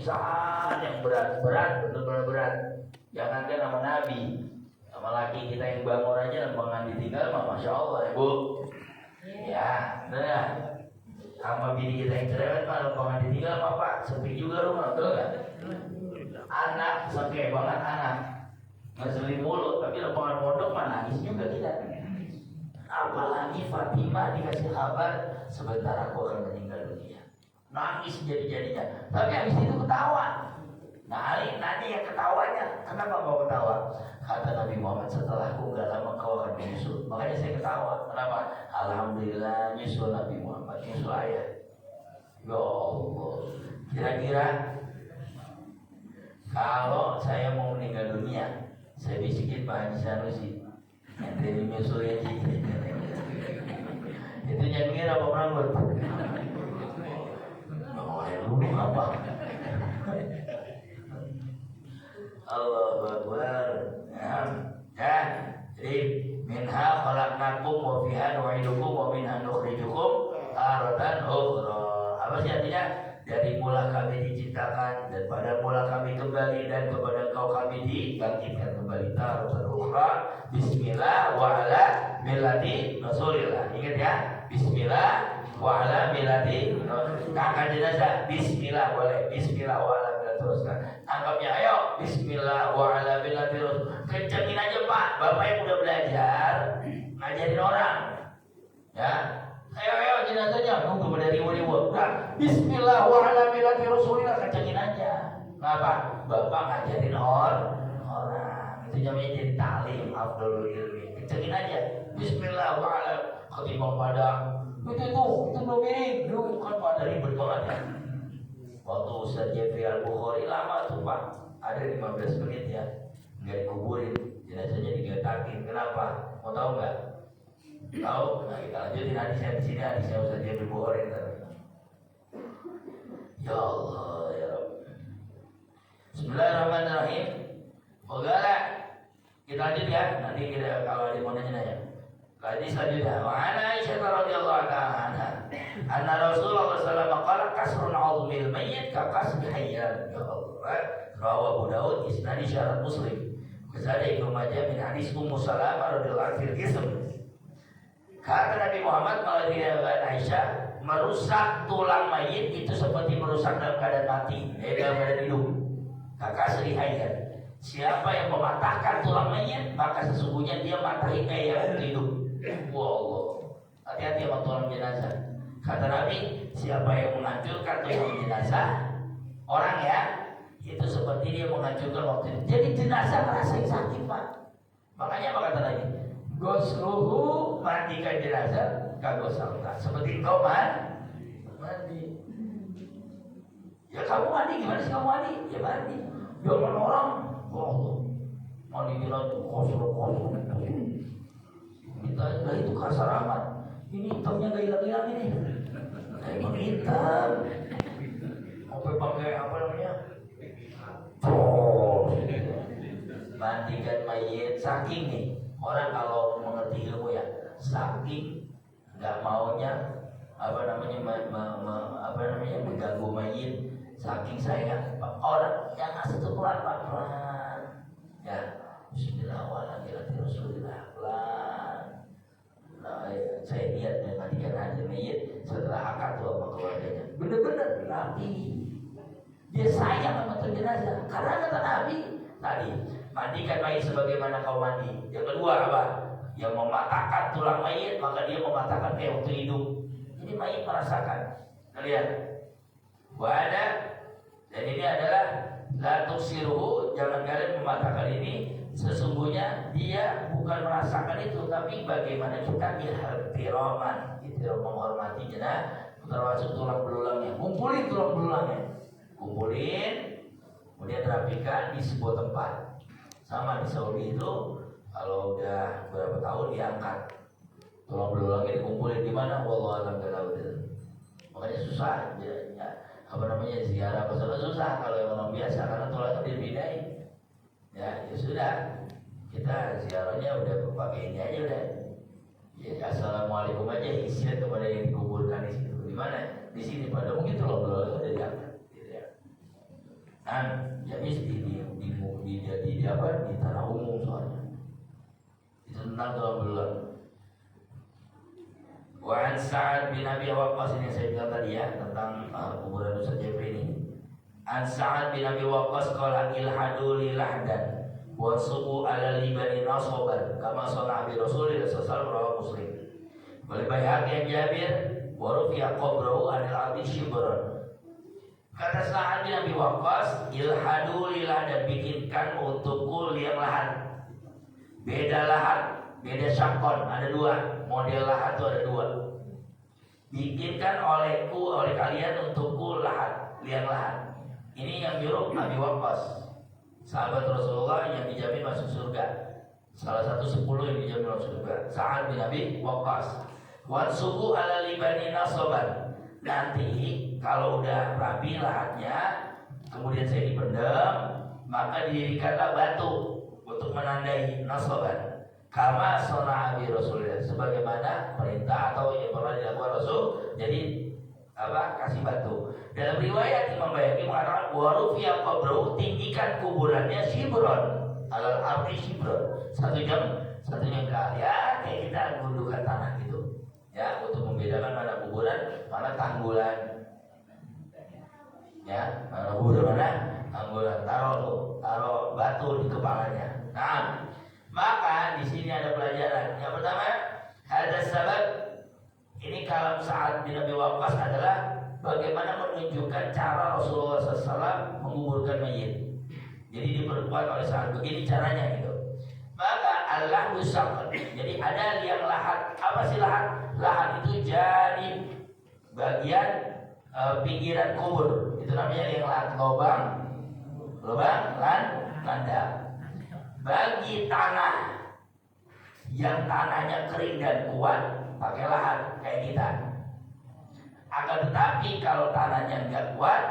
Pisahan yang berat, betul-betul berat. Jangankan nama Nabi, sama laki kita yang bangun aja lembangan ditinggal, masya Allah ya bu. Ya, benar. Sama bini kita yang cerewet mah lembangan ditinggal, pak sepi juga rumah, betul nggak? Anak sakit banget anak, ngeselin mulu, tapi lembangan pondok mah nangis juga kita. Apalagi Fatimah dikasih kabar sebentar aku akan meninggal dunia. Nangis jadi-jadinya, tapi habis itu ketawa. Nah, nanti yang ketawanya, kenapa kau ketawa? Kata Nabi Muhammad, setelah aku gak lama kau akan menyusul. Makanya saya ketawa. Kenapa? Alhamdulillah nyusul Nabi Muhammad, nyusul ayah. Ya Allah. Kira-kira kalau saya mau meninggal dunia, saya bisikin Pak Haji Sanusi, yang dari nyusul ya itu nyanyiin apa Prambot? Dulu apa? Allahu Akbar. Ya, jadi minha khalaqnakum wa fiha nu'idukum wa minha nukhrijukum taratan ukhra. Apa sih artinya? Dari mula kami diciptakan dan pada mula kami kembali dan kepada engkau kami dibangkitkan kembali. Taratan ukhra. Bismillah wa ala millati Rasulillah. Ingat ya? Bismillah wa ala millati kakak jenazah. Bismillah boleh. Bismillah wa ala millati teruskan. Anggapnya ayo. Bismillah wa ala millati Rasul. Kencengin aja Pak. Bapak yang udah belajar ngajarin orang. Ya. Ayo jenazahnya nunggu pada riwa-riwa. Nah, Bismillah wa ala millati Rasulillah kencengin aja. Kenapa? Bapak ngajarin orang. Itu namanya jadi ta'lim afdalul ilmi. Kencengin aja. Bismillah wa ala ketimbang pada itu belum miring, lu kan pada ribet banget ya. Waktu Ustaz Jeffrey Al-Bukhari lama tuh Pak, ada 15 menit ya, nggak dikuburin, jenazahnya digetakin. Kenapa? Mau tahu nggak? Tahu? Nah kita lanjutin hadisnya di sini, hadisnya Ustaz Jeffrey Al-Bukhari. Ya Allah ya Rabb. Bismillahirrahmanirrahim. Ogala kita lanjut ya, nanti kita kalau ada mau nanya. Hadis selanjutnya, wa ana Aisyah radhiyallahu anha anna Rasulullah sallallahu alaihi wasallam qala kasrun 'azmil mayyit ka kasri hayyan. Ya Allah. Rawahu Abu Daud isnad syarat Muslim. Kesada Ibnu Majah min hadis Ummu Salamah radhiyallahu anha kism. Kata Nabi Muhammad melalui Aisyah, merusak tulang mayit itu seperti merusak dalam keadaan mati, dalam keadaan hidup. Ka kasri hayyan. Siapa yang mematahkan tulang mayit, maka sesungguhnya dia matahi kayak yang hidup. Wow, hati-hati sama tulang jenazah. Kata Nabi, siapa yang menghancurkan tulang jenazah orang ya, itu seperti dia menghancurkan waktu itu. Jadi jenazah ngerasain sakit Pak. Makanya apa kata Nabi? Gosluhu, mandikan jenazah kagosalta. Seperti kau mandi. Ya kamu mandi, gimana sih kamu mandi? Ya mandi. Jangan orang, mandi jenazah kosong. Kita itu kasar amat. Ini hitamnya gak hilang-hilang ini. Emang hitam. Sampai pakai apa namanya? Mandikan mayit. Saking nih orang kalau mengerti ilmu ya, saking nggak maunya mengganggu mayit. Saking sayang orang yang ngasih itu pelan. Ya. Bismillahirrahmanirrahim. Rasulullah pelan. Nah, saya lihat mandikan aja mayit setelah akad tuh sama keluarganya. Bener-bener Nabi dia sayang sama jenazah. Karena kata Nabi tadi mandikan mayit sebagaimana kau mandi. Yang kedua apa? Yang mematahkan tulang mayit maka dia mematahkan kayak waktu hidup. Jadi mayit merasakan. Kalian ada dan ini adalah la tuksiruhu, jangan kalian mematahkan ini. Sesungguhnya dia bukan merasakan itu, tapi bagaimana kita ihtiraman, menghormati jenazah, termasuk tulang belulangnya. Kumpulin tulang belulangnya, kemudian rapikan di sebuah tempat. Sama di Saudi itu, kalau udah berapa tahun diangkat, tulang belulangnya dikumpulin di mana? Wallahu a'lam bishawab. Makanya susah, ziarah ke sana susah kalau yang orang biasa karena tulangnya dipindahin. Ya sudah, kita ziarahnya udah pakai ini aja udah. Ya assalamualaikum aja isinya kepada yang dikuburkan di situ. Di mana? Di sini pada mungkin tulang belulangnya udah diangkat. Gitu ya. Jadi di apa di tanah umum soalnya ditentang dalam bulan. Wa an Sa'ad bin Abi Waqqas, ini saya bilang tadi ya tentang kuburan Ustaz Jeffrey ini. An Sa'ad bin Abi Waqqas qala ilhadu lilahdan wa subu ala libani nasaban kama sana'a bi Rasulillah sallallahu alaihi Muslim. Oleh Baihaqi Jabir wa rufi'a qabrahu anil abdi shibran. Kata Sa'ad bin Abi Waqqas, ilhadu lilahdan, bikinkan untukku liang lahat. Beda lahat, beda syakon, ada dua. Model lahat itu ada dua. Bikinkan oleh kalian untukku lahat, liang lahat. Ini yang nyuruh Abi Waqqas, sahabat Rasulullah yang dijamin masuk surga. Salah satu 10 yang dijamin masuk surga. Sa'ad bin Abi Waqqas. Wansubu ala libani nasoban. Nanti kalau udah rapi lahatnya, kemudian saya dipendam, maka didirikanlah batu untuk menandai nasoban. Kama sona abi Rasulullah, sebagaimana perintah atau yang pernah dilakukan Rasul. Jadi kasih batu. Dalam riwayat Imam Baihaqi mengatakan warufiya qabrahu, tinggikan kuburannya shibron alal ardi shibron, satu jengkal ya, kayak kita gundukan tanah gitu ya, untuk membedakan mana kuburan mana tanggulan ya, mana kuburan mana tanggulan. Taruh batu di kepalanya. Nah, maka di sini ada pelajaran. Yang pertama, ada sabab ini kalam Sa'ad bin Abi Waqqas adalah bagaimana menunjukkan cara Rasulullah SAW menguburkan mayit. Jadi diperkuat oleh Sa'ad, begini caranya gitu. Maka Allah musaq. Jadi ada liang lahat. Apa sih lahat? Lahat itu jadi bagian pinggiran kubur. Itu namanya liang lahat, lubang landap. Bagi tanah yang tanahnya kering dan kuat, pakai lahat kayak kita. Akan tetapi kalau tanahnya enggak kuat,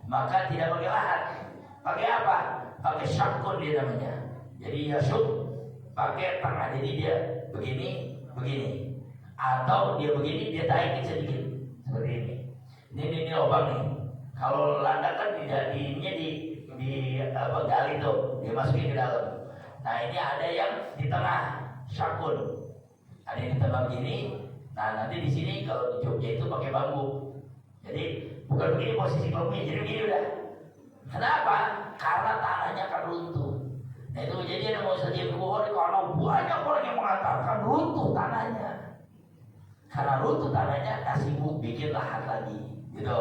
maka tidak pakai lahat. Pakai apa? Pakai syakun dia namanya. Jadi yasuk pakai tangan. Jadi dia begini. Atau dia begini, dia taikin sedikit seperti ini. Ini lubang nih. Kalau landak kan tidak di gali tuh, dia masukin ke dalam. Nah ini ada yang di tengah syakun, ada yang di tengah begini. Nah nanti di sini kalau di Jogja itu pakai bambu. Jadi bukan begini posisi bambunya, jadi begini udah. Kenapa? Karena tanahnya akan runtuh. Nah itu jadi ada mau saja berbohong karena banyak orang yang mengatakan runtuh tanahnya. Karena runtuh tanahnya, sibuk bikin lahat lagi, gitu.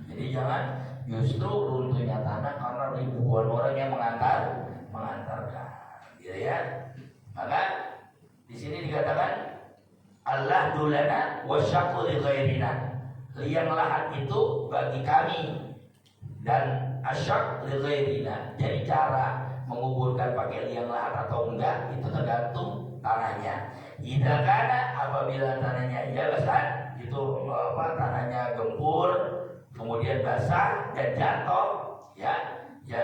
Jadi jangan justru runtuhnya tanah karena ribuan orang yang mengantarkan, gitu ya. Maka di sini dikatakan Allah dulana wasyaqqu li ghairina. Liang lahat itu bagi kami dan asyak li ghairina. Jadi cara menguburkan pakai liang lahat atau enggak itu tergantung tanahnya. Idza kana, apabila tanahnya basah, itu tanahnya gempur, kemudian basah dan jatuh, ya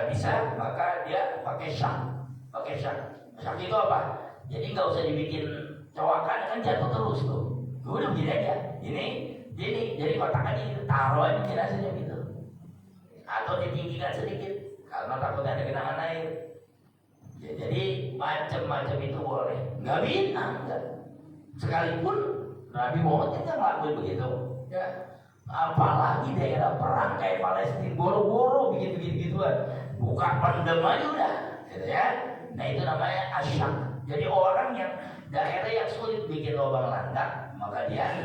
bisa, maka dia pakai syak. Syak itu apa? Jadi nggak usah dibikin cowakan, kan jatuh terus tuh. Udah begini aja. Ini jadi kotakannya taruh aja jenazahnya gitu. Atau ditinggikan sedikit karena takutnya ada genangan air. Ya, jadi macam-macam itu boleh. Nggak bintang, enggak. Sekalipun Nabi Muhammad kita ngelakuin begitu. Ya. Apalagi daerah perang kayak Palestina, boro-boro begitu-gituan. Buka pendem aja udah, gitu ya. Nah itu namanya asyak. Jadi orang yang daerah yang sulit bikin lubang landak, maka dia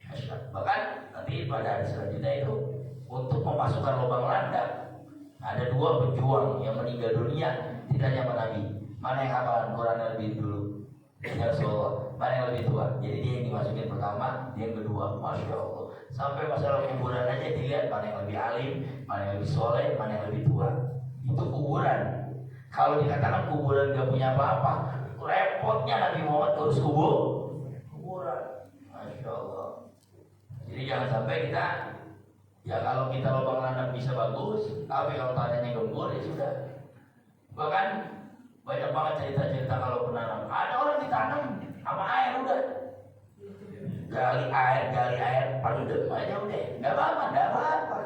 asyak. Bahkan nanti pada hari selanjutnya itu untuk memasukkan lubang landak ada 2 pejuang yang meninggal dunia. Ditanya sama Nabi, mana yang hafalan Quran lebih dulu? Ya Rasulullah, mana yang lebih tua? Jadi dia yang dimasukin pertama, dia yang kedua. Masya Allah. Sampai masalah kuburan aja dilihat mana yang lebih alim, mana yang lebih soleh, mana yang lebih tua. Itu kuburan. Kalau dikatakan kuburan gak punya apa-apa, repotnya Nabi Muhammad terus kuburan. Masya Allah. Jadi jangan sampai kita, ya kalau kita lubang landak bisa bagus, tapi kalau tanahnya gembur ya sudah. Bahkan banyak banget cerita-cerita kalau penanam. Ada orang ditanam sama air udah. Gali air, pendem aja udah. Nggak apa-apa.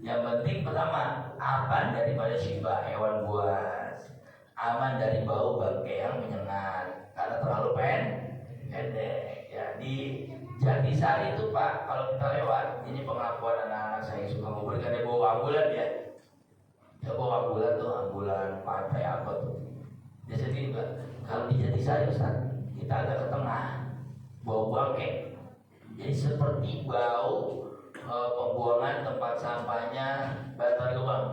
Yang penting pertama aman daripada syibah hewan buas, aman dari bau bangkai yang menyengat karena terlalu pendek. Ya di Jatisari itu Pak, kalau kita lewat, ini pengakuan anak-anak saya yang suka ngubur, kan dia bawa ambulan ya. Dia bawa ambulan tuh, ambulan partai apa tuh. Dia sedih Pak, kalau di Jatisari Ustaz, kita agak ke tengah, bau bangkai. Jadi seperti bau pembuangan tempat sampahnya Bantar Gebang.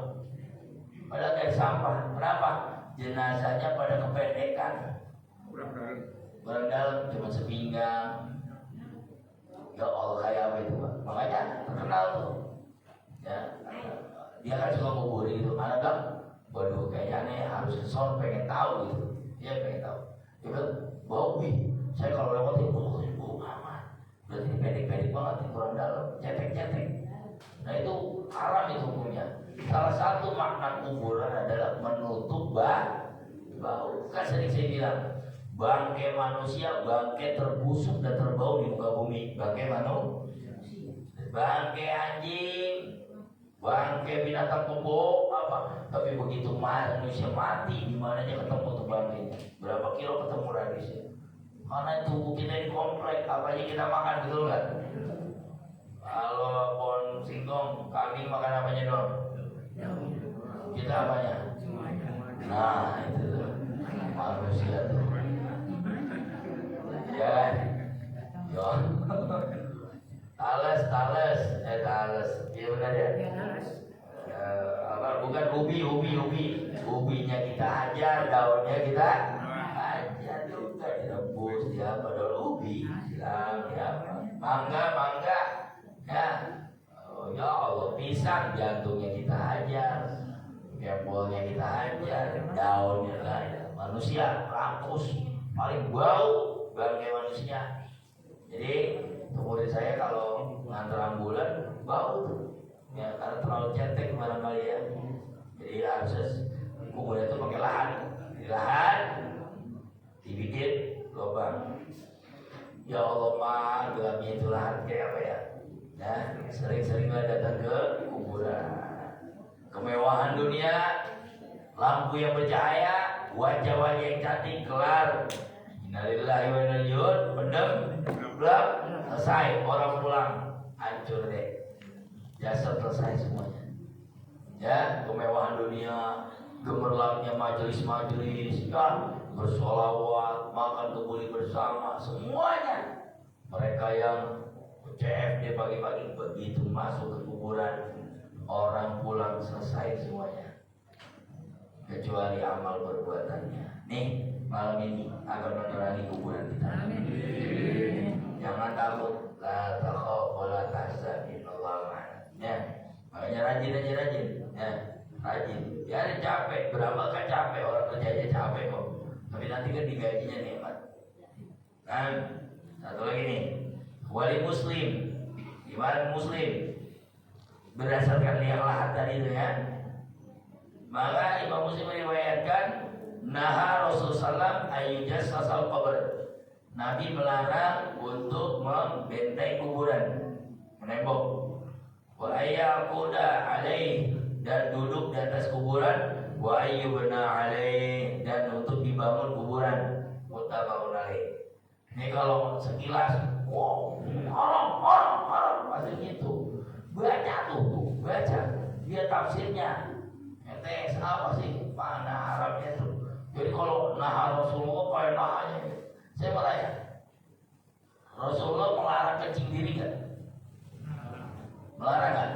Padahal kayak sampah. Kenapa? Jenazahnya pada kependekan. Kurang dalam, cuma sepinggang. Ya Allah, kayak apa itu Pak? Makanya terkenal tuh. Ya, dia kan suka nguburi gitu. Anak kan, waduh kayaknya aneh, harus keson pengen tahu gitu. Dia pengen tahu. Dia bilang, bau bi. Saya kalau lewat itu bau aman. Berarti pendek-pendek banget, kurang dalam, cetek-cetek. Nah itu haram itu hukumnya. Salah satu makna kuburan adalah menutup bau. Kan sering saya bilang, bangkai manusia, bangkai terbusuk dan terbau di muka bumi. Bangkai manusia, bangkai anjing, bangkai binatang pembok apa. Tapi begitu manusia mati, di mana aja ketemu tuh bangkainya. Berapa kilo ketemu radiusnya? Karena tubuh kita ini kompleks, apa aja kita makan, betul nggak? Kalau pohon singkong, kambing makan apanya dong? Kita apanya? Nah itu tuh manusia tuh. Ya kan? Yo. Tales. Iya benar ya? Bukan ubi. Ubinya kita hajar, daunnya kita hajar juga, direbus dia pada ubi. Silang ya. Mangga. Ya. Oh ya Allah, pisang jantungnya kita hajar. Kepolnya kita hajar, daunnya lah. Manusia rakus, paling bau bangkai manusia. Jadi kemudian saya kalau ngantar ambulan bau tuh. Ya karena terlalu cetek barangkali ya. Jadi harus kuburan itu pakai lahan, dibikin lubang. Ya Allah Pak, gelapnya itu lahan kayak apa ya? Nah, sering-seringlah datang ke kuburan. Kemewahan dunia, lampu yang bercahaya, wajah-wajah yang cantik, kelar. Innalillahi wa inna ilaihi raji'un, pendem, gelap, selesai, orang pulang, hancur deh. Jasad selesai semuanya. Ya, kemewahan dunia, gemerlapnya majelis-majelis, ya, bersolawat, makan kebuli bersama, semuanya. Mereka yang CFD pagi-pagi begitu masuk ke kuburan, orang pulang selesai semuanya, kecuali amal perbuatannya. Nih, malam ini akan menerangi kuburan kita. Jangan takut, la takhaf wa la tahzan, innallaha ma'ana. Ya, makanya rajin. Ya, rajin. Ya, capek, berapa kan capek, orang kerjanya capek kok. Tapi nanti kan digajinya nikmat. Kan, satu lagi nih, wali muslim. Gimana muslim? Berdasarkan yang lahat tadi itu ya. Maka Imam Muslim meriwayatkan, naha Rasulullah ayyujassasal qabr. Nabi melarang untuk membentai kuburan, menembok. Wa ayyaquda alaih, dan duduk di atas kuburan. Wa ayyubna alaih, dan untuk dibangun kuburan. Muttafaqun alaih. Ini kalau sekilas, wow, haram, pasti gitu. Baca, dia tafsirnya. Tes apa sih mana Arabnya itu? Jadi kalau nah Rasulullah kayak nahanya, saya mau tanya, Rasulullah melarang kencing diri kan? Melarang kan?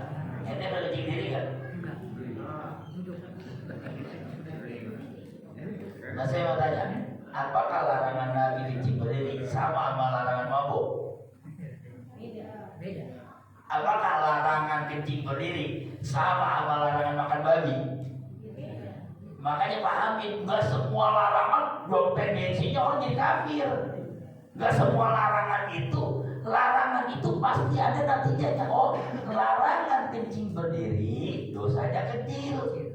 Ente ada kencing diri kan? Nah saya mau tanya, apakah larangan Nabi kencing berdiri sama sama larangan mabuk? Beda. Apakah larangan kencing berdiri sama sama larangan makan babi? Makanya pahamin, gak semua larangan dong tendensinya orang jadi kafir. Gak semua larangan itu pasti ada natijanya. Oh, larangan kencing berdiri dosanya kecil,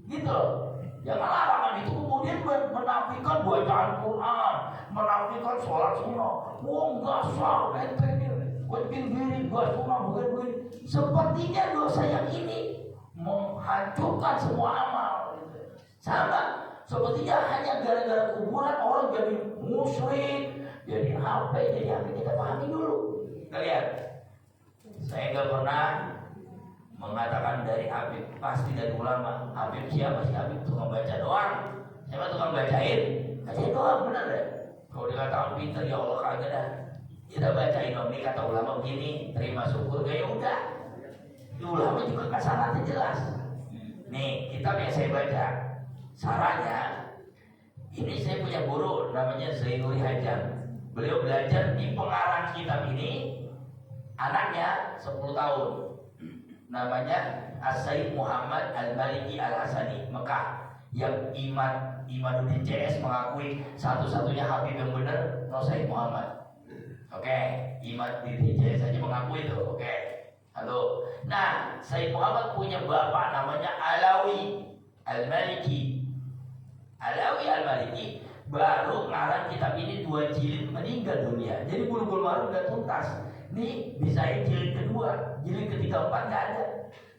gitu loh. Jangan larangan itu kemudian menafikan bacaan Quran, menafikan sholat sunnah. Oh, gak sah, ente kencing diri gak sunnah, begini. Sepertinya dosa yang ini menghancurkan semua amal. Sama sepertinya hanya gara-gara kuburan orang jadi musyrik, jadi apa, jadi apa, kita pahami dulu. Kalian, saya nggak pernah mengatakan dari Habib, pasti dari ulama. Habib siapa sih? Habib tukang baca doang. Siapa tukang bacain doang, benar deh. Kalau dikatakan pintar, ya Allah kagak dah. Kita bacain ini kata ulama begini, terima syukur, ya udah. Di ulama juga kan syaratnya jelas. Nih kitab yang saya baca, sarannya ini saya punya guru namanya Zainuri Hajar. Beliau belajar di pengarang kitab ini, anaknya 10 tahun, namanya As-Sayyid Muhammad Al-Maliki Al-Hasani, Mekah, yang Imaduddin CS mengakui satu-satunya Habib yang benar no Sayyid Muhammad. Oke, Imaduddin CS saja mengakui itu. Oke, halo. Nah, Sayyid Muhammad punya bapak namanya Alawi Al-Maliki. Alawi Al-Maliki baru ngarang kitab ini 2 jilid, meninggal dunia. Jadi Bulughul Maram udah tuntas. Nih bisa jilid kedua, jilid ketiga, 4 nggak ada.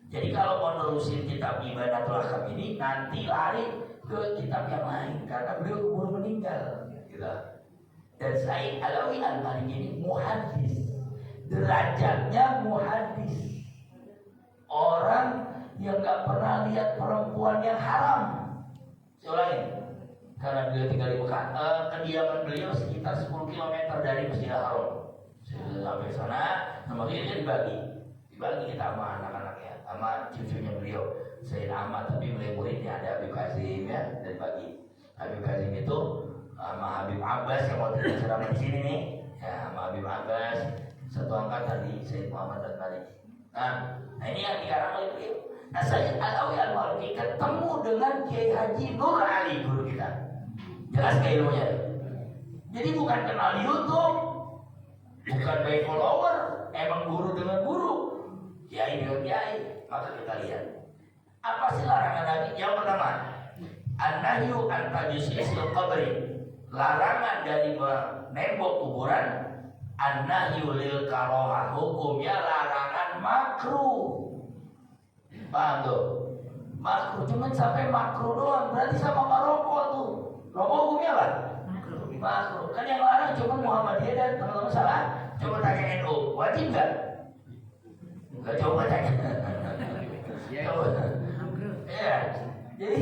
Jadi kalau mau nerusin kitab Ibadatul Ahkam ini, nanti lari ke kitab yang lain karena beliau keburu meninggal. Gitu. Dan Sayyid Alawi Al-Maliki ini muhaddis, derajatnya muhaddis, orang yang nggak pernah lihat perempuan yang haram. Saya ulangi, karena beliau tinggal di Mekah, kediaman beliau sekitar 10 km dari Masjidil Haram. Saya sampai sana, nomor ini dibagi kita sama anak-anaknya, sama cucunya beliau, Sayyid Ahmad, tapi beliau muridnya ada Habib Kazim ya, dan bagi Habib Kazim itu sama Habib Abbas yang waktu itu ceramah di sini nih, ya sama Habib Abbas, satu angkatan di Sayyid Muhammad Al-Maliki. Nah ini yang dikarang oleh beliau. Nah, Sayyid Alawi Al-Maliki ketemu dengan Kiai Haji Nur Ali, guru kita. Jelas ke ilmunya. Jadi bukan kenal di YouTube, bukan by follower, emang guru dengan guru, kiai dengan kiai. Maka kita lihat apa sih larangan Nabi? Yang pertama, an-nahyu an tajsisil qabri, larangan dari menembok kuburan. An-nahyu lil karohah, hukumnya larangan makruh. Paham tuh? Makruh, cuma sampai makruh doang, berarti sama merokok tuh. Rokok hukumnya apa? Makruh. Kan yang larang cuma Muhammadiyah dan teman-teman salah. Coba tanya NU, wajib nggak? Nggak, coba tanya. Coba. Ya, jadi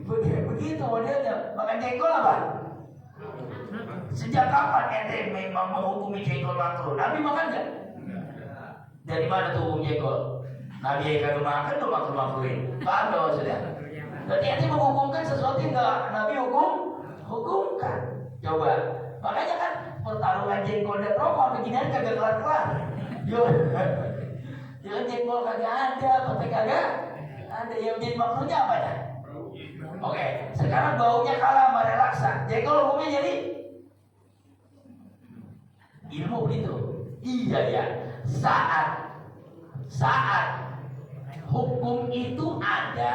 begitu modelnya. Makan jengkol apa? Sejak kapan ente memang menghukumi jengkol makruh? Nabi makan nggak? Dari mana tuh hukum jengkol? Nabi kagak makan tuh makruh-makruhin. Paham gak maksudnya? Berarti ente menghukumkan sesuatu yang nggak Nabi hukumkan. Coba. Makanya kan pertarungan jengkol dan rokok beginian kagak kelar-kelar. Jangan jengkol kagak ada, kotek kagak ada. Yang jadi makruhnya apa ya? Oke, sekarang baunya kalah sama relaksa. Jengkol hukumnya jadi ilmu begitu. Iya ya. Saat hukum itu ada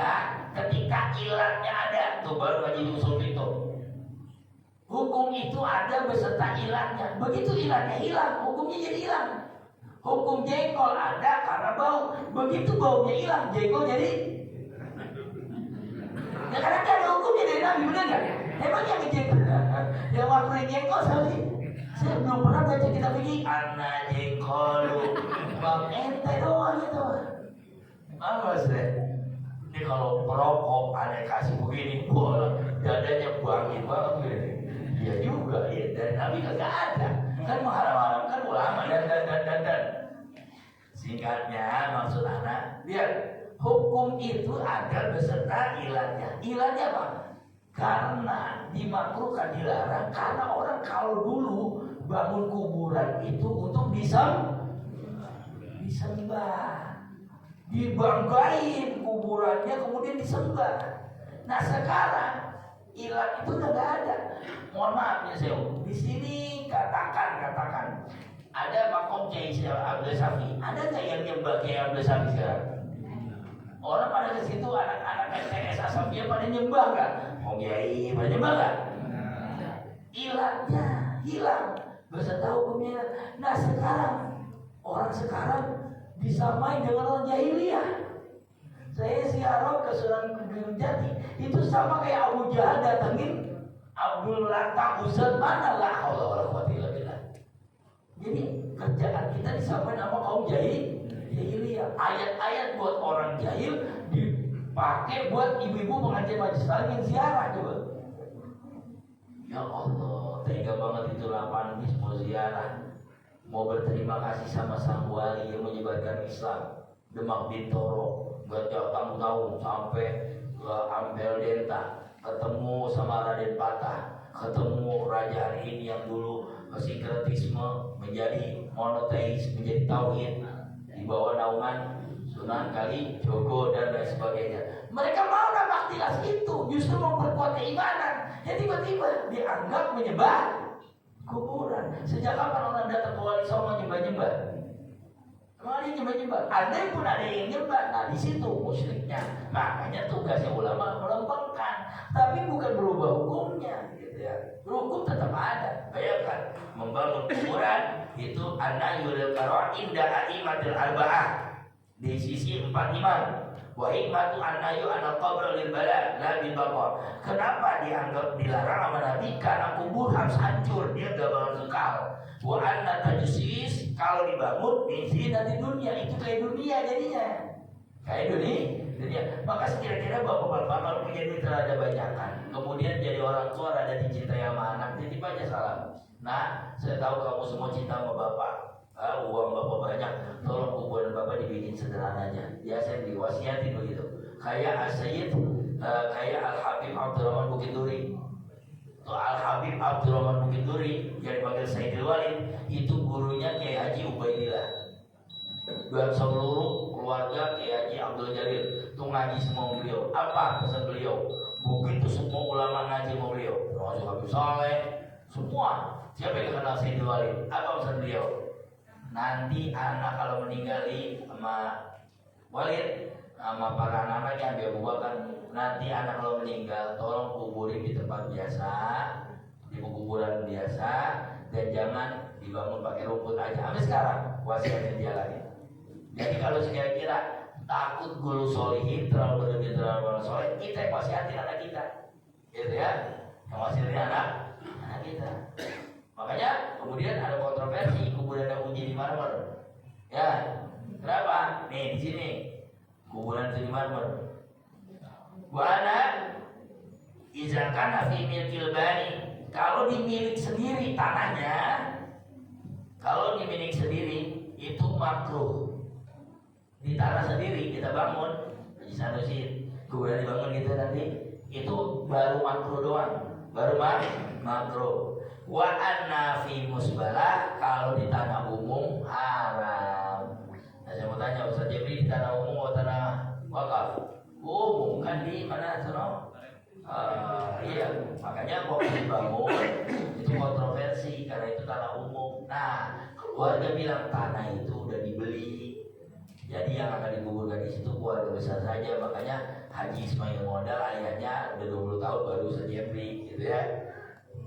ketika ilatnya ada. Tuh baru ngaji usul itu. Hukum itu ada beserta ilatnya. Begitu ilatnya hilang, hukumnya jadi hilang. Hukum jengkol ada karena bau. Begitu baunya hilang, jengkol jadi. Ya karena ada hukumnya dari Nabi, benar nggak? Emang yang ngejengkol, yang makruhin jengkol sekali. Saya belum pernah baca kitab begini. Anak jengkol, bang ente doang itu. Awas deh. Ini kalau perokok ada kasih begini, bola dadanya bangin banget begini. Iya juga, ya. Dan Nabi kagak ada. Kan mengharam-haramkan ulama dan. Singkatnya maksud anak, lihat hukum itu ada beserta ilatnya. Ilatnya apa? Karena dimakruhkan, dilarang karena orang kalau dulu bangun kuburan itu untuk disembah. Dibanggain kuburannya kemudian disembah. Nah sekarang ilat itu udah nggak ada. Mohon maaf ya saya, di sini katakan ada makom Kiai Abdul Syafi, ada nggak yang nyembah Kiai Abdul Syafi sekarang? Orang pada ke situ, anak-anak STS Asafiyah pada nyembah nggak? Oh Kiai pada nyembah nggak? Ilatnya hilang beserta hukumnya. Nah sekarang orang sekarang disamai dengan orang jahiliyah. Saya ziarah ke Sunan Gunung Jati, itu sama kayak Abu Jahal datengin Abdul Latta Uzat, mana lah haula wala quwwata illa billah. Jadi kerjaan kita disamain sama kaum jahiliyah. Ayat-ayat buat orang jahil dipakai buat ibu-ibu pengajian majelis taklim yang ziarah coba. Ya Allah, tega banget itu 8 bis mau ziarah, mau berterima kasih sama sang wali yang menyebarkan Islam. Demak Bintoro, Gajah Tamu sampai ke Ampel Delta, ketemu sama Raden Patah, ketemu Raja hari ini yang dulu sinkretisme menjadi monoteis, menjadi tauhid di bawah naungan Sunan Kalijogo dan lain sebagainya. Mereka mau nambah tilas itu, justru memperkuat keimanan. Ya tiba-tiba dianggap menyembah kuburan. Sejak kapan orang datang ke Wali Songo nyembah-nyembah? Emang ada yang nyembah-nyembah? Andai pun ada yang nyembah, nah di situ musyriknya. Makanya tugasnya ulama melempengkan, tapi bukan berubah hukumnya, gitu ya. Hukum tetap ada. Bayangkan membangun kuburan itu an-nahyul karo' inda a'immatil arba'ah, di sisi 4 imam. Wa hikmatu an-nahyu anal qabr lil bala la bil baqa. Kenapa dianggap dilarang sama Nabi? Karena kubur harus hancur, dia enggak bakal kekal. Wa anna tajsis, kalau dibangun di nanti dunia, itu kayak dunia jadinya. Kayak dunia. Maka kira-kira bapak-bapak kalau punya duit terhadap banyakan, kemudian jadi orang tua ada dicintai sama anak, titip aja salam. Nah, saya tahu kamu semua cinta sama bapak. Uang bapak banyak, tolong kuburan bapak dibikin sederhana aja. Ya saya diwasiatin begitu. Kayak As-Sayyid, kayak Al-Habib Abdurrahman Bukit Duri. Al-Habib Abdurrahman Bukit Duri yang dipanggil Sayyidul Walid, itu gurunya Kiai Haji Ubaidillah. Dan seluruh keluarga Kiai Haji Abdul Jalil itu ngaji semua beliau. Apa pesan beliau? Begitu semua ulama ngaji sama beliau. Termasuk Habib Saleh, semua. Siapa yang kenal Sayyidul Walid? Apa pesan beliau? Nanti anak kalau meninggal sama Walid, sama para anak-anaknya Abu Bakar, nanti anak kalau meninggal tolong kuburin di tempat biasa, di kuburan biasa, dan jangan dibangun pakai rumput aja. Sampai sekarang wasiatnya dijalani. Jadi kalau kira-kira takut guru solihin terlalu berlebihan terlalu soleh, kita yang wasiatin anak kita, gitu ya, yang wasiatin anak kita. Makanya kemudian ada kontroversi kuburan yang uji di marmer. Ya, kenapa? Nih di sini kuburan itu di marmer. Wana izakana fi milkil bani, kalau dimiliki sendiri tanahnya, kalau dimiliki sendiri itu makruh. Di tanah sendiri kita bangun, Haji Sanusi kuburan dibangun gitu nanti, itu baru makruh doang, baru makruh. Wa anna fi musbalah, kalau di tanah umum haram. Nah saya mau tanya Ustaz Jebri, di tanah umum atau tanah wakaf? Umum kan di mana sono? Iya, makanya waktu dibangun itu kontroversi karena itu tanah umum. Nah keluarga bilang tanah itu udah dibeli, jadi yang akan dikuburkan di situ keluarga besar saja. Makanya Haji Ismail Modal ayahnya udah 20 tahun baru Ustaz Jebri, gitu ya.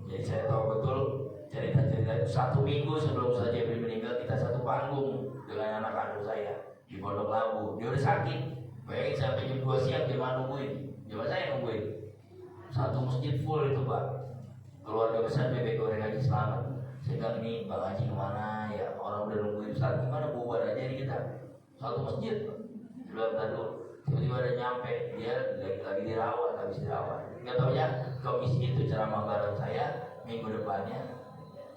Jadi saya tahu betul cerita-cerita itu. 1 minggu sebelum Ustaz Jebri meninggal, kita satu panggung dengan anak kandung saya di Pondok Labu. Dia udah sakit, bayangin sampai jam 2 siang dia nungguin, cuma saya nungguin. Satu masjid full itu Pak, keluarga besar bebek goreng Haji Selamat. Saya bilang, ini Bang Haji kemana ya, orang udah nungguin Ustaz, gimana bubar aja nih kita. Satu masjid belum tadi, tiba-tiba ada nyampe, dia lagi dirawat, habis dirawat. Nggak taunya komisi itu ceramah bareng saya minggu depannya.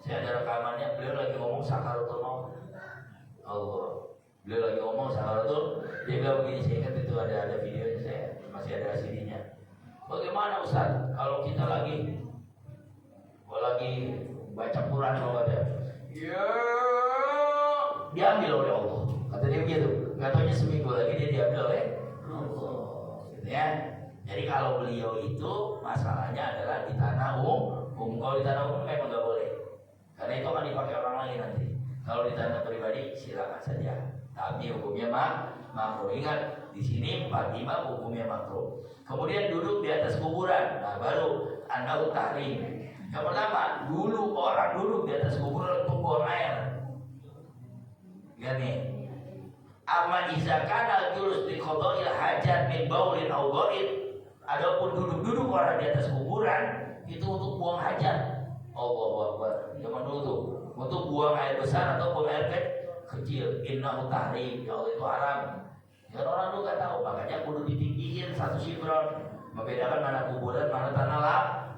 Saya ada rekamannya, beliau lagi ngomong sakaratul maut. Allah, beliau lagi ngomong sakaratul, dia bilang begini, saya ingat itu ada videonya, saya masih ada CD-nya. Bagaimana Ustaz kalau kita lagi baca Quran kalau ada, ya diambil oleh Allah, kata dia begitu. Nggak taunya seminggu lagi dia diambil oleh Allah, gitu ya. Jadi kalau beliau itu masalahnya adalah di tanah umum. Kalau di tanah umum memang nggak boleh, karena itu akan dipakai orang lain nanti. Kalau di tanah pribadi silakan saja, tapi hukumnya makruh. Ingat di sini 45 hukumnya makruh. Kemudian duduk di atas kuburan, nah baru anda tahrim. Yang pertama, dulu orang duduk di atas kuburan untuk buang air. Lihat nih, Amma iza kana julus li qada'il hajat min baulin aw ghaid. Adapun duduk-duduk orang di atas kuburan itu untuk buang hajat. Allahu Akbar. Zaman dulu tuh untuk buang air besar atau buang air kecil. Innahu tahrim. Ya Allah itu haram. Ya orang dulu gak tahu, makanya kudu ditinggiin 1 sifron. Membedakan mana kuburan, mana tanah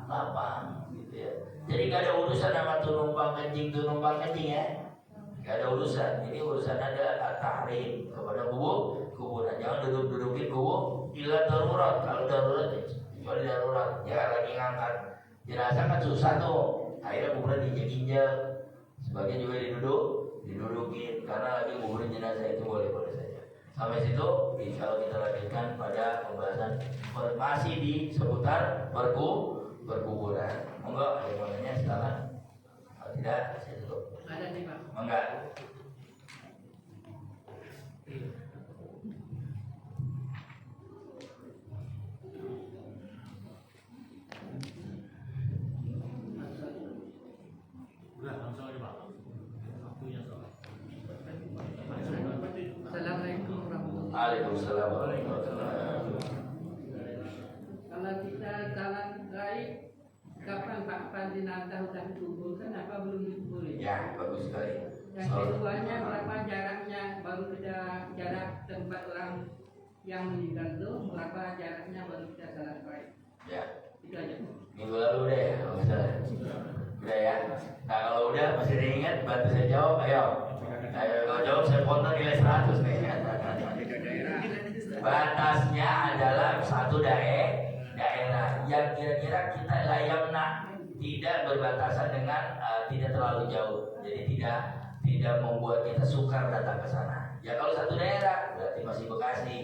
lapang gitu ya. Jadi gak ada urusan sama tunumpang kencing ya. Gak ada urusan. Ini urusan ada tahrim kepada kuburan. Jangan duduk-dudukin kubur. Ila darurat. Kalau darurat, kecuali darurat. Jangan lagi ngangkat jenazah kan susah tuh. Akhirnya kuburan diinjak-injak. Sebagian juga didudukin. Karena lagi kuburan jenazah itu boleh-boleh saja. Sampai situ, insya Allah kita lanjutkan pada pembahasan masih di seputar berkuburan. Monggo, ada yang nanya silakan. Kalau tidak, saya tutup. Ada nih Pak. Enggak. Udah, langsung aja Pak. Waktunya soal. Assalamualaikum warahmatullahi wabarakatuh. Waalaikumsalam warahmatullahi wabarakatuh. Kalau kita salat gaib, kapan Pak jenazah sudah dikuburkan apa belum dikuburin? Ya, bagus sekali. Yang keduanya berapa jaraknya baru kita jarak tempat orang yang meninggal itu berapa jaraknya baru kita salat gaib? Ya, Itu aja. minggu lalu deh, kalau nggak salah. Udah ya. Nah kalau udah masih diingat, bantu saya jawab, ayo. Ayo kalau jawab saya potong nilai 100 nih. Batasnya adalah satu daerah yang kira-kira kita layakna tidak berbatasan dengan tidak terlalu jauh. Jadi tidak membuat kita sukar datang ke sana. Ya kalau satu daerah berarti masih Bekasi.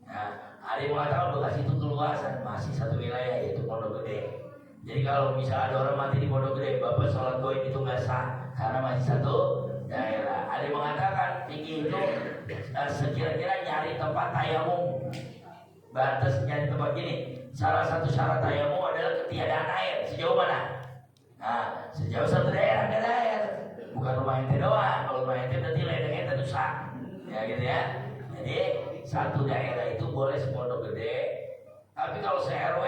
Nah, ada yang mengatakan Bekasi itu keluasan, masih satu wilayah yaitu Pondok Gede. Jadi kalau misalnya ada orang mati di Pondok Gede, bapak sholat goib itu nggak sah karena masih satu daerah. Ada yang mengatakan fikih itu sekira-kira nyari tempat tayamum. Batas nyari tempat gini. Salah satu syarat tayamum adalah ketiadaan air. Sejauh mana? Nah, sejauh satu daerah ada air. Bukan rumah ente doang. Kalau rumah ente berarti ledeng ente itu sah. Ya gitu ya. Jadi satu daerah itu boleh sepondok gede. Tapi kalau se-RW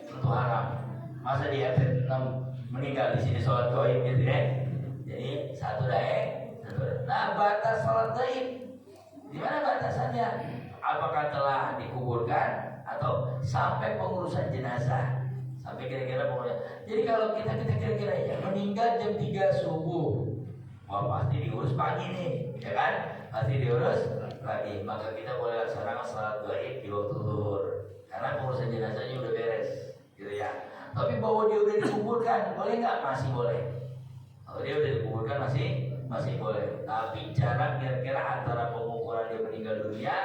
tentu haram. Masa di RT 6 meninggal di sini sholat goib gitu ya. Jadi satu daerah. Nah batas sholat goib di mana batasannya? Apakah telah dikuburkan atau sampai pengurusan jenazah? Sampai kira-kira pengurusan. Jadi kalau kita kira-kira ya meninggal jam 3 subuh, wah pasti diurus pagi nih, ya kan? Pasti diurus pagi. Maka kita boleh laksanakan sholat goib di waktu zuhur, karena pengurusan jenazahnya udah beres, gitu ya. Tapi bahwa dia udah dikuburkan, boleh nggak? Masih boleh. Kalau dia udah dikuburkan masih boleh. Tapi jarak kira-kira antara pengukuran dia meninggal dunia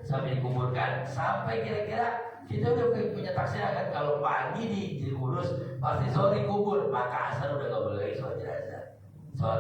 sampai dikuburkan, sampai kira-kira kita udah punya taksiran kalau pagi diurus, pasti sore kubur, maka asar udah nggak boleh lagi sholat jenazah. Sholat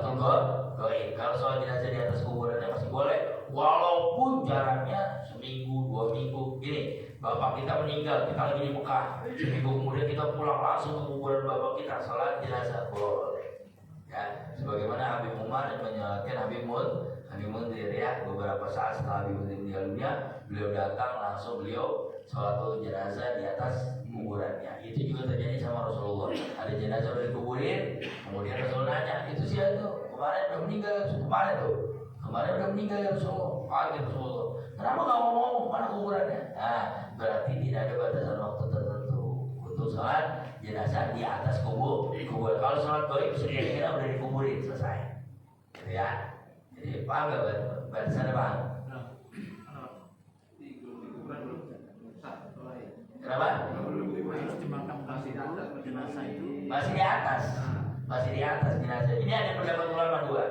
goib. Kalau sholat jenazah di atas kuburannya masih boleh, walaupun jaraknya seminggu, 2 minggu. Gini, bapak kita meninggal, kita lagi di Mekah, seminggu kemudian kita pulang langsung ke kuburan bapak kita, sholat jenazah boleh. Ya, sebagaimana Habib Umar yang menyelatkan Habib Munzir ya, beberapa saat setelah Habib Munzir meninggal dunia, beliau datang langsung beliau sholat jenazah di atas kuburannya. Itu juga terjadi sama Rasulullah. Ada jenazah udah dikuburin, kemudian Rasul nanya, itu sih itu kemarin udah meninggal, kemarin udah meninggal ya Rasulullah. Pagi Rasulullah, kenapa nggak ngomong mana kuburannya? Nah, berarti tidak ada batasan waktu tertentu untuk sholat jenazah di atas kubur. Kalau sholat goib kira-kira udah dikuburin selesai, gitu ya. Jadi paham nggak batasannya, paham? Kenapa? Masih di atas jenazah. Ini ada pendapat ulama dua.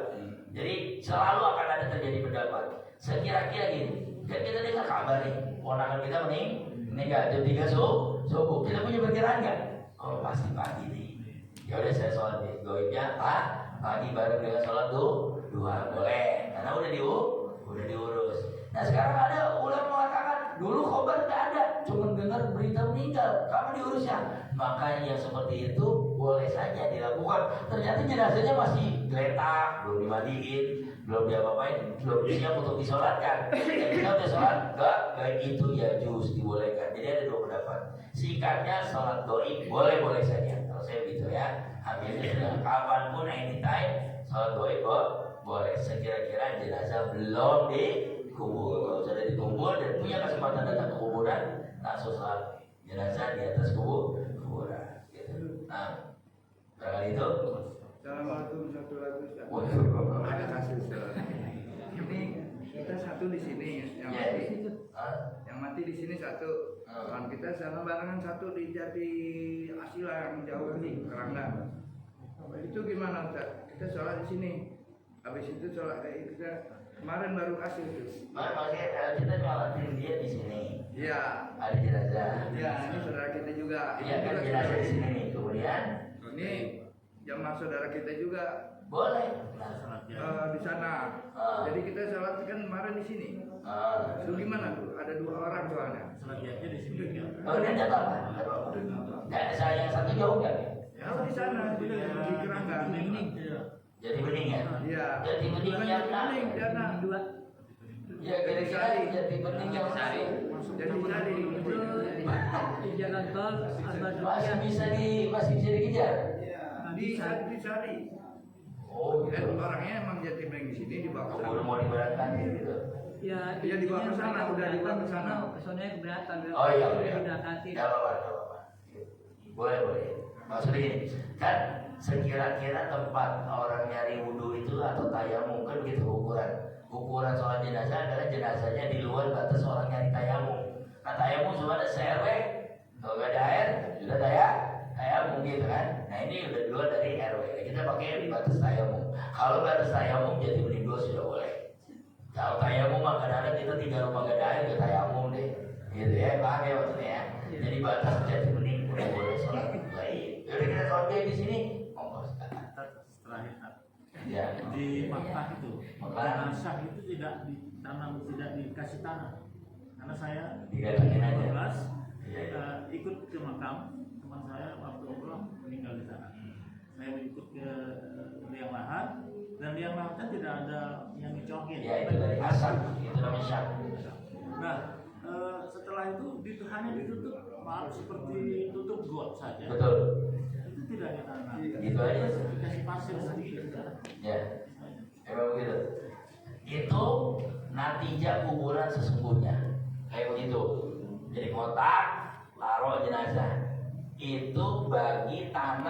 Jadi selalu akan ada terjadi pendapat. Sekira-kira gini, kan kita dengar kabar nih, ponakan kita meninggal jam 3 subuh. Kita punya perkiraan nggak? Oh pasti pagi nih. Ya udah saya sholat goibnya pagi bareng dengan sholat duha boleh, karena udah diurus. Nah sekarang ada ulama mengatakan dulu khobar nggak ada, cuma dengar berita meninggal, kamu diurusnya. Maka yang seperti itu boleh saja dilakukan. Ternyata jenazahnya masih geletak, belum dimandiin, belum diapa-apain, belum siap untuk disolatkan. Dan kita udah sholat, enggak itu ya juz dibolehkan. Jadi ada dua pendapat. Singkatnya sholat goib boleh-boleh saja. Kalau saya begitu ya, hampir sudah kapanpun anytime sholat goib boleh. Sekira-kira jenazah belum dikubur. Kalau sudah dikubur dan punya kesempatan datang ke kuburan, langsung sholat jenazah di atas kuburan. Gitu. Nah, barangkali itu. Assalamualaikum satu lagi Ustaz. Waduh. Ada kasus ini kita satu di sini yang Ya, mati, Hah? yang mati di sini satu. Kawan kita sama barengan satu di Jati Asila yang jauh di Keranggan. Itu gimana Ustaz? Kita sholat di sini. Habis itu sholat kita kemarin baru kasih itu. Makanya kita nyolatin dia di sini. Iya. Ada jenazah. Ya, ini saudara kita juga. Iya kan jenazah di sini nih. Kemudian Ini jamaah saudara kita juga boleh. di sana. Jadi kita sholat kan kemarin di sini. Itu gimana tuh? Ada 2 orang soalnya. Sholat Idnya di sini ya. Oh, dia tidak apa-apa. Saya yang satu jauh nggak? Ya di sana di Keranggan. Jadi bening ya. Iya. Jadi bening yang Bening, mana? jana. Ya kira-kira jadi bening yang sari. Jadi tadi Di jalan tol Masih bisa dikejar. di Sari. Oh, Dan gitu. orangnya emang jati bening di sini dibawa ke Keburu sana. mau diberatkan gitu. Ya, Iya, dibawa ke sana, udah dibawa ke sana. Kesannya keberatan. Oh iya, iya. Udah kasih. Gak apa-apa, gak apa-apa. Boleh. Maksudnya gini, kan sekira-kira tempat orang nyari wudhu itu atau tayamum kan begitu ukuran sholat jenazah adalah jenazahnya di luar batas orang nyari tayamum. Nah tayamum cuma ada se-RW, kalau nggak ada air sudah tayamum gitu kan. Nah ini udah di luar dari RW, kita pakai batas tayamum. Kalau batas tayamum jadi bening dua sudah boleh. Kalau tayamum mah kadang-kadang kita tinggal rumah gak ada air ya tayamum deh, gitu ya, paham ya maksudnya ya. Jadi batas jadi bening udah boleh sholat baik. Yaudah kita sholat kayak di sini, monggo silakan. Terakhir Ya. di Makkah itu, Makkah. jenazah itu tidak ditanam, tidak dikasih tanah. Karena saya Didatangin aja. 2012 Iya. ikut ke makam teman saya waktu umroh meninggal di sana. Saya ikut ke liang lahat dan liang lahatnya tidak ada yang dicokin. Ya itu dari asap, itu namanya syak. Nah, setelah itu hanya ditutup, maaf seperti tutup got saja. Betul. Itu tidak ditanam. Gitu aja. Dikasih pasir sedikit. Ya, emang begitu. Itu natijah kuburan sesungguhnya. Kayak begitu. Jadi kotak, taruh jenazah. Itu bagi tanah.